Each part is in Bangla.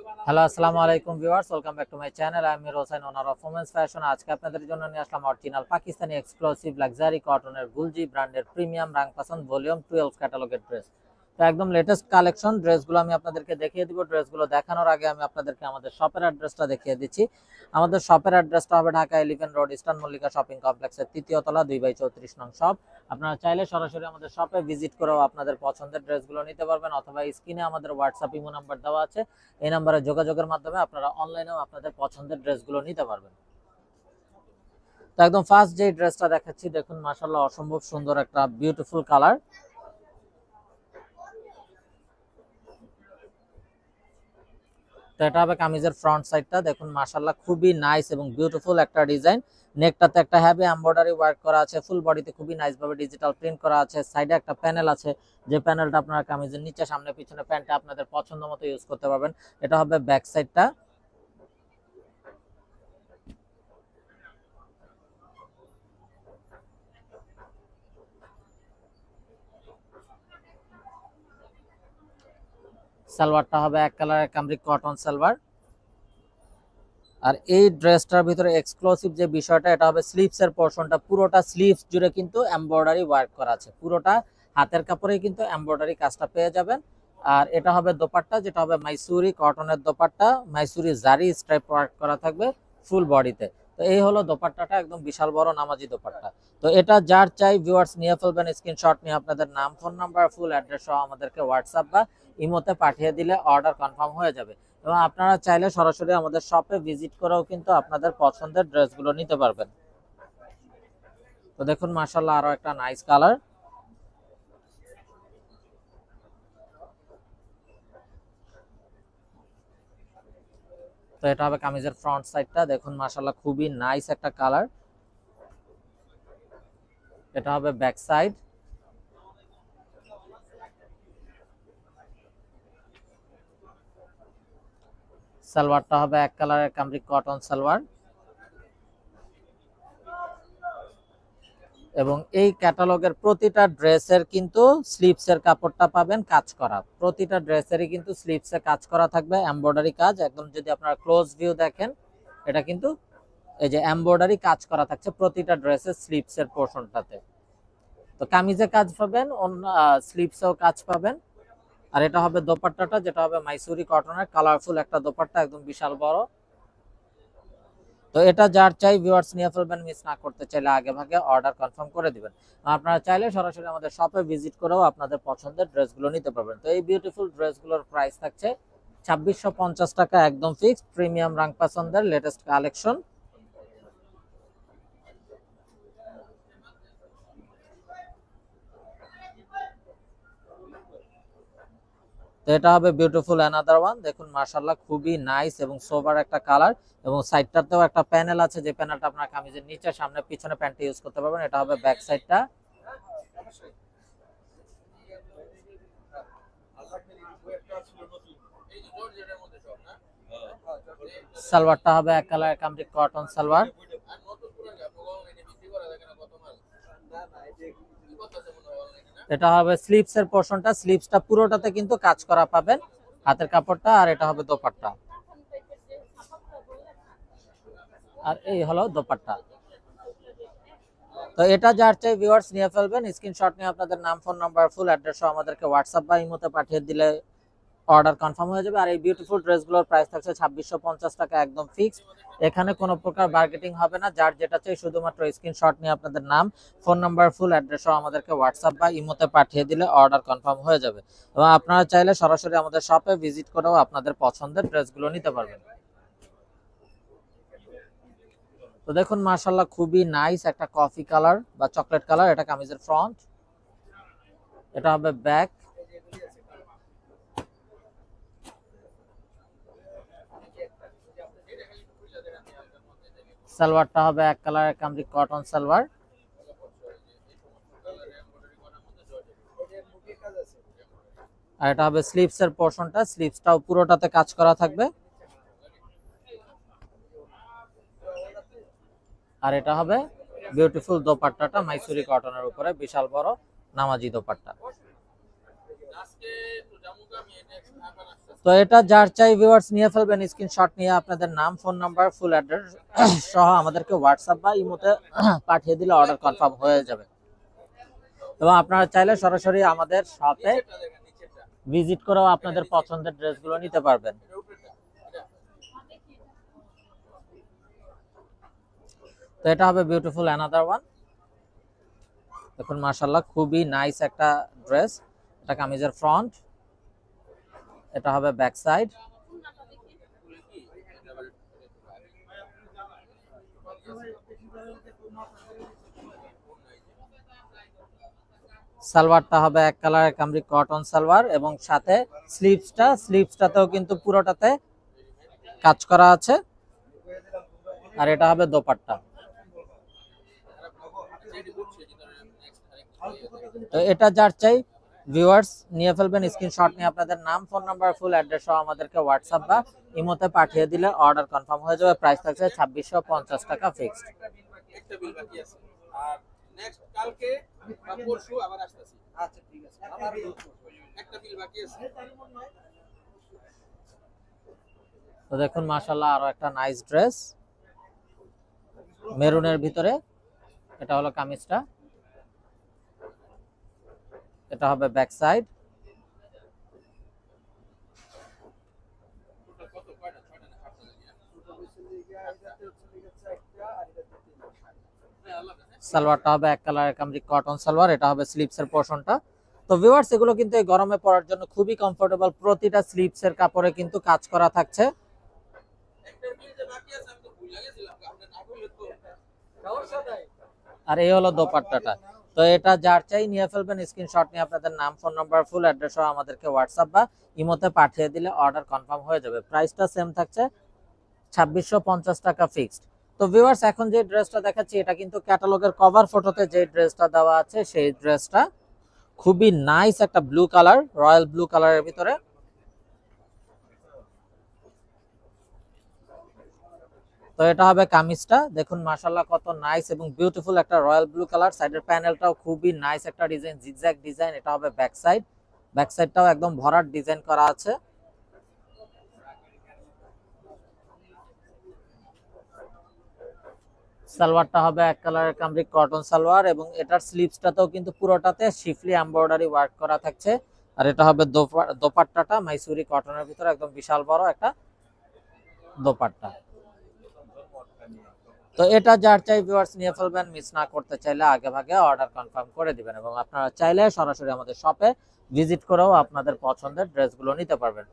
হ্যালো, আসসালামু আলাইকুম viewers, welcome back to my channel. আমি Mir Hossain, owner of women's fashion. আজকে আপনাদের জন্য নিয়ে আসলাম অরিজিনাল পাকিস্তানি এক্সক্লুসিভ লাক্সারি কটনের গুলজি ব্র্যান্ডের প্রিমিয়াম রাংপাসন্দ ভলিউম 12 ক্যাটালগের ড্রেস। তো একদম লেটেস্ট কালেকশন ড্রেসগুলো আমি আপনাদেরকে দেখিয়ে দিব। ড্রেসগুলো দেখানোর আগে আমি আপনাদেরকে আমাদের শপের অ্যাড্রেসটা দেখিয়ে দিচ্ছি। আমাদের শপের অ্যাড্রেসটা হবে Dhaka 11 road, eastern Mallika shopping কমপ্লেক্সের 3য় তলা, 2/34 নং শপ। আপনারা চাইলে সরাসরি আমাদের শপে ভিজিট করেও আপনাদের পছন্দের ড্রেসগুলো নিতে পারবেন, অথবা স্ক্রিনে আমাদের হোয়াটসঅ্যাপ ইমো নাম্বার দেওয়া আছে, এই নাম্বারে যোগাযোগের মাধ্যমে আপনারা অনলাইনেও আপনাদের পছন্দের ড্রেসগুলো নিতে পারবেন। তো একদম ফার্স্ট যে ড্রেসটা দেখাচ্ছি, দেখুন মাশাআল্লাহ অসম্ভব সুন্দর একটা বিউটিফুল কালার। তো এটা হবে কামিজের ফ্রন্ট সাইডটা, দেখুন মাশাআল্লাহ খুবই নাইস এবং বিউটিফুল একটা ডিজাইন। নেকটাতে একটা হেভি এমব্রয়ডারি ওয়ার্ক করা আছে, ফুল বডিতে খুবই নাইস ভাবে ডিজিটাল প্রিন্ট করা আছে। সাইডে একটা প্যানেল আছে, যে প্যানেলটা আপনারা কামিজের নিচে, সামনে, পিছনে প্যান্টটা আপনাদের পছন্দ মতো ইউজ করতে পারবেন। এটা হবে ব্যাক সাইডটা। সালোয়ারটা হবে এক কালারের কামরিক কটন সালোয়ার। আর এই ড্রেসটার ভিতরে এক্সক্লুসিভ যে বিষয়টা, এটা হবে স্লিভস এর পোরশনটা, পুরোটা স্লিভস জুড়ে কিন্তু এমব্রয়ডারি ওয়ার্ক করা আছে, পুরোটা হাতের কাপড়েই কিন্তু এমব্রয়ডারি কাজটা পেয়ে যাবেন। আর এটা হবে দোপাট্টা, যেটা হবে মাইসুরি কটনের দোপাট্টা, মাইসুরি জারি স্ট্রাইপ ওয়ার্ক করা থাকবে ফুল বডিতে। তো এই হলো দোপাট্টাটা, একদম বিশাল বড় নামাজি দোপাট্টা। তো এটা যার চাই ভিউয়ার্স নিয়ে ফেলবেন, স্ক্রিনশট নিয়ে আপনাদের নাম, ফোন নাম্বার, ফুল অ্যাড্রেস সহ আমাদেরকে হোয়াটসঅ্যাপ বা ইমোতে পাঠিয়ে দিলে অর্ডার কনফার্ম হয়ে যাবে। এবং আপনারা চাইলে সরাসরি আমাদের শপে ভিজিট করেও কিন্তু আপনাদের পছন্দের ড্রেসগুলো নিতে পারবেন। তো দেখুন মাশাআল্লাহ আরো একটা নাইস কালার। তো এটা হবে কামিজের ফ্রন্ট সাইডটা, দেখুন মাশাআল্লাহ খুবই নাইস একটা কালার। এটা হবে ব্যাক সাইড। সালোয়ারটা হবে এক কালারের কামরিক কটন সালোয়ার। এবং এই ক্যাটালগের প্রতিটা ড্রেসের কিন্তু স্লিভসের কাপড়টা পাবেন কাজ করা, প্রতিটা ড্রেসেরই কিন্তু স্লিভসে কাজ করা থাকবে, এমব্রয়ডারি কাজ একদম। যদি আপনারা ক্লোজ ভিউ দেখেন, এটা কিন্তু এই যে এমব্রয়ডারি কাজ করা থাকছে প্রতিটা ড্রেসের স্লিভসের পোরশনটাতে। তো কামিজে কাজ পাবেন, স্লিভসেও কাজ পাবেন। আর এটা হবে দোপাট্টাটা, যেটা হবে মাইসুরি কটনের কালারফুল একটা দোপাট্টা, একদম বিশাল বড়। তো এটা যার চাই ভিউয়ার্স নিয়ে ফেলবেন, মিস না করতে চাইলে আগে ভাগে অর্ডার কনফার্ম করে দিবেন। আপনারা চাইলে সরাসরি আমাদের শপে ভিজিট করেও আপনাদের পছন্দের ড্রেসগুলো নিতে পারবেন। তো এই বিউটিফুল ড্রেসগুলোর প্রাইস থাকছে 2650 টাকা, একদম ফিক্সড। প্রিমিয়াম রাংপাসন্দের লেটেস্ট কালেকশন। তো এটা হবে বিউটিফুল অ্যানাদার ওয়ান, দেখুন মাশাআল্লাহ খুবই নাইস এবং সোবার একটা কালার। এবং সাইডটাতেও একটা প্যানেল আছে, যে প্যানেলটা আপনার কামিজের নিচে, সামনে, পিছনে প্যান্টে ইউজ করতে পারবেন। এটা হবে ব্যাক সাইডটা। সালোয়ারটা হবে এক কালারের কামরিক কটন সালোয়ার। এটা হবে স্লিভস এর পোরশনটা, স্লিভসটা পুরোটাতে কিন্তু কাজ করা পাবেন, হাতের কাপড়টা। আর এটা হবে দোপাট্টা, আর এই হলো দোপাট্টা। তো এটা যার চাই ভিউয়ার্স নিয়ে ফেলবেন, স্ক্রিনশট নিয়ে আপনাদের নাম, ফোন নাম্বার, ফুল অ্যাড্রেস সহ আমাদেরকে হোয়াটসঅ্যাপ বা ইমোতে পাঠিয়ে দিলে অর্ডার কনফার্ম হয়ে যাবে। আর এই বিউটিফুল ড্রেসগুলোর প্রাইস থাকছে 2650 টাকা, একদম ফিক্সড। এখানে কোনো প্রকার বার্গেটিং হবে না, যার যেটা চাই শুধুমাত্র স্ক্রিনশট নিয়ে আপনাদের নাম, ফোন নাম্বার, ফুল অ্যাড্রেস সহ আমাদেরকে হোয়াটসঅ্যাপ বা ইমোতে পাঠিয়ে দিলে অর্ডার কনফার্ম হয়ে যাবে। এবং আপনারা চাইলে সরাসরি আমাদের শপে ভিজিট করেও আপনাদের পছন্দের ড্রেসগুলো নিতে পারবেন। তো দেখুন মাশাআল্লাহ খুবই নাইস একটা কফি কালার বা চকলেট কালার, এটা কামিজের ফ্রন্ট। এটা হবে ব্যাক। সালোয়ারটা হবে এক কালারের কামরিক কটন সালোয়ার। আর এটা হবে স্লিভস এর পোরশনটা, স্লিভসটাও পুরোটাতে কাজ করা থাকবে। আর এটা হবে বিউটিফুল দোপাট্টাটা মাইসুরি কটনের উপরে, বিশাল বড় নামাজি দোপাট্টা। তো এটা যার চাই ভিউয়ার্স নিয়ে ফেলবেন, স্ক্রিনশট নিয়ে আপনাদের নাম, ফোন নাম্বার, ফুল অ্যাড্রেস সহ আমাদেরকে হোয়াটসঅ্যাপ বা ইমোতে পাঠিয়ে দিলে অর্ডার কনফার্ম হয়ে যাবে। এবং আপনারা চাইলে সরাসরি আমাদের শপে ভিজিট করেও আপনাদের পছন্দের ড্রেসগুলো নিতে পারবেন। তো এটা হবে বিউটিফুল অ্যানাদার ওয়ান। দেখুন মাশাআল্লাহ খুবই নাইস একটা ড্রেস। এটা কামিজের ফ্রন্ট, এটা হবে ব্যাক সাইড। সালোয়ারটা হবে এক কালারের কামরি কটন সালোয়ার এবং সাথে স্লিভসটাতেও কিন্তু পুরোটাতে কাজ করা আছে। আর এটা হবে দোপাট্টা। তো এটা যার চাই ভিউয়ার্স নিয়ে ফেলবেন, স্ক্রিনশট নিয়ে আপনাদের নাম, ফোন নাম্বার, ফুল অ্যাড্রেস সহ আমাদেরকে হোয়াটসঅ্যাপ বা ইমোতে পাঠিয়ে দিলে অর্ডার কনফার্ম হয়ে যাবে। প্রাইস থাকছে 2650 টাকা ফিক্সড। একটা বিল বাকি আছে আর নেক্সট কালকে বা পরশু আবার আসতেছি। আচ্ছা ঠিক আছে, আবার একটা বিল বাকি আছে। তো দেখুন মাশাআল্লাহ আরো একটা নাইস ড্রেস মেরুনের ভিতরে। এটা হলো কামিজটা, এটা হবে ব্যাক সাইড। সালোয়ারটা হবে এক কালারের কামরি কটন সালোয়ার, এটা হবে স্লিভসের পোরশনটা। তো ভিউয়ার্স এগুলো কিন্তু এই গরমে পরার জন্য খুবই কমফোর্টেবল। প্রতিটা স্লিভসের কাপড়ে কিন্তু কাজ করা থাকছে। আর এই হলো দোপাট্টাটা। তো এটা যার চাই নিয়ে ফেলবেন, স্ক্রিনশট নিয়ে আপনাদের নাম, ফোন নাম্বার, ফুল অ্যাড্রেস সহ আমাদেরকে হোয়াটসঅ্যাপ বা ইমোতে পাঠিয়ে দিলে অর্ডার কনফার্ম হয়ে যাবে। প্রাইসটা সেম থাকছে 2650 টাকা ফিক্সড। তো ভিউয়ার্স এখন যে ড্রেসটা দেখাচ্ছি এটা কিন্তু ক্যাটালগের কভার ফটোতে যে ড্রেসটা দেওয়া আছে সেই ড্রেসটা। খুবই নাইস একটা ব্লু কালার, রয়্যাল ব্লু কালারের ভিতরে। তো এটা হবে কামিজটা। দেখুন মাশাআল্লাহ কত নাইস এবং বিউটিফুল একটা রয়্যাল ব্লু কালার। সাইডের প্যানেলটাও খুবই নাইস একটা ডিজাইন, জিগজ্যাগ ডিজাইন। এটা হবে ব্যাক সাইড, ব্যাক সাইডটাও একদম ভরাট ডিজাইন করা আছে। সালোয়ারটা হবে এক কালারের কামরিক কটন সালোয়ার এবং এটার স্লিভসটাতেও কিন্তু পুরোটাতে শিফলি এমব্রয়ডারি ওয়ার্ক করা থাকছে। আর এটা হবে দোপাট্টাটা মাইসুরি কটনের ভিতরে একদম বিশাল বড় একটা দোপাট্টা। তো এটা যার চাই ভিউয়ার্স নিয়ে ফেলবেন, মিস না করতে চাইলে আগে ভাগে অর্ডার কনফার্ম করে দিবেন এবং আপনারা চাইলে সরাসরি আমাদের শপে ভিজিট করেও আপনাদের পছন্দের ড্রেসগুলো নিতে পারবেন।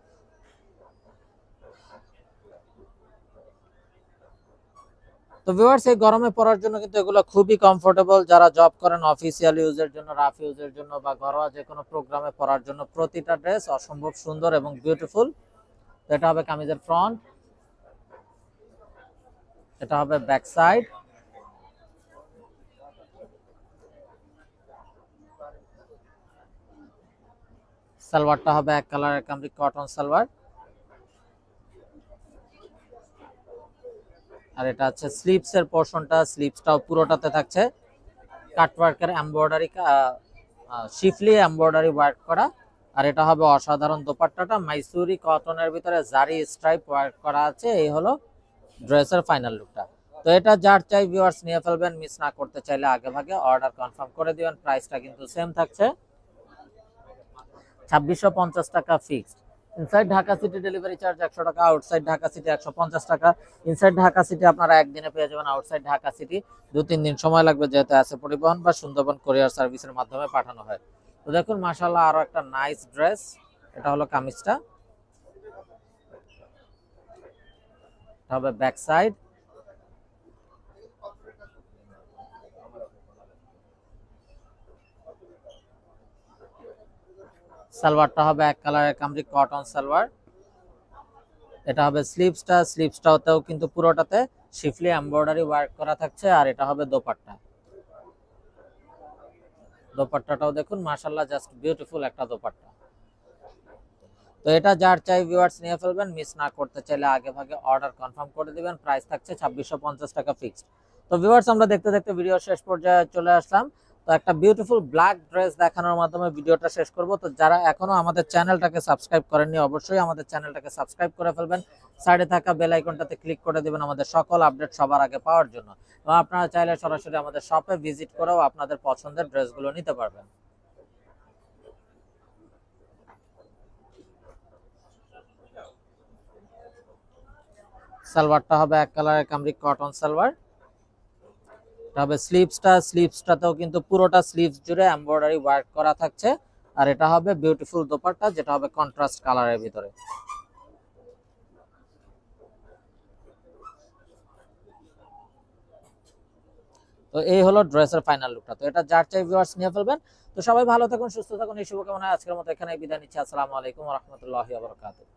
তো ভিউয়ার্স এই গরমে পরার জন্য কিন্তু এগুলো খুবই কমফোর্টেবল। যারা জব করেন অফিসিয়াল ইউজের জন্য, রাফ ইউজের জন্য বা ঘরোয়া যে কোনো প্রোগ্রামে পরার জন্য প্রতিটা ড্রেস অসম্ভব সুন্দর এবং বিউটিফুল। তো এটা হবে কামিজের ফ্রন্ট, এটা হবে ব্যাক সাইড। সালোয়ারটা হবে এক কালারের কামরিক কটন সালোয়ার। আর এটা হচ্ছে স্লিভসের পোরশনটা, স্লিভসটাও পুরোটাতে থাকছে কাটওয়ার্কের এমব্রয়ডারি, শিফলি এমব্রয়ডারি ওয়ার্ক করা। আর এটা হবে অসাধারণ দোপাট্টাটা মাইসুরি কটনের ভিতরে জারি স্ট্রাইপ ওয়ার্ক করা আছে। এই হলো ড্রেসের ফাইনাল লুকটা। তো এটা যার চাই ভিউয়ার্স নিয়ে ফেলবেন, মিস না করতে চাইলে আগে ভাগে অর্ডার কনফার্ম করে দিবেন। প্রাইসটা কিন্তু সেম থাকছে 2650 টাকা fixed. Inside Dhaka city delivery charge 100 টাকা, আউটসাইড ঢাকা সিটি 150 টাকা। ইনসাইড ঢাকা সিটি আপনারা একদিনে পেয়ে যাবেন, আউটসাইড ঢাকা সিটি 2-3 দিন সময় লাগবে, যেহেতু আছে পরিবহন বা সুন্দরবন কুরিয়ার সার্ভিসের মাধ্যমে পাঠানো হয়। তো দেখুন মাশাআল্লাহ আরো একটা নাইস ড্রেস। এটা হলো কামিজটা, এটা হবে ব্যাক সাইড। সালোয়ারটা হবে এক কালারের কামরিক কটন সালোয়ার। এটা হবে স্লিভসটাও কিন্তু পুরোটাতে শিফলি এমব্রয়ডারি ওয়ার্ক করা থাকছে। আর এটা হবে দোপাট্টা, দোপাট্টাটাও দেখুন মাশাআল্লাহ জাস্ট বিউটিফুল একটা দোপাট্টা। তো এটা যার চাই ভিউয়ার্স নিয়ে ফেলবেন, মিস না করতে চাইলে আগে ভাগে অর্ডার কনফার্ম করে দিবেন। প্রাইস থাকছে 2650 টাকা ফিক্সড। তো ভিউয়ার্স আমরা দেখতে দেখতে ভিডিও শেষ পর্যায়ে চলে আসলাম। তো একটা বিউটিফুল ব্ল্যাক ড্রেস দেখানোর মাধ্যমে ভিডিওটা শেষ করব। তো যারা এখনো আমাদের চ্যানেলটাকে সাবস্ক্রাইব করেননি অবশ্যই আমাদের চ্যানেলটাকে সাবস্ক্রাইব করে ফেলবেন, সাইডে থাকা বেল আইকনটাতে ক্লিক করে দিবেন আমাদের সকল আপডেট সবার আগে পাওয়ার জন্য। এবং আপনারা চাইলে সরাসরি আমাদের শপে ভিজিট করেও আপনাদের পছন্দের ড্রেসগুলো নিতে পারবেন। সালোয়ারটা হবে এক কালারের কামরিক কটন সালোয়ার। এটা হবে স্লিভসটাতেও কিন্তু পুরোটা স্লিভস জুড়ে এমব্রয়ডারি ওয়ার্ক করা থাকছে। আর এটা হবে বিউটিফুল দোপাট্টা, যেটা হবে কন্ট্রাস্ট কালারের ভিতরে। তো এই হলো ড্রেসের ফাইনাল লুকটা। তো এটা যার চাই ভিউয়ার্স নিয়ে ফেলবেন। তো সবাই ভালো থাকুন, সুস্থ থাকুন, এই শুভকামনায় আজকের মতো এখানে বিদায় নিচ্ছি। আসসালামু আলাইকুম ওয়া রাহমাতুল্লাহি ওয়া বারাকাতুহু।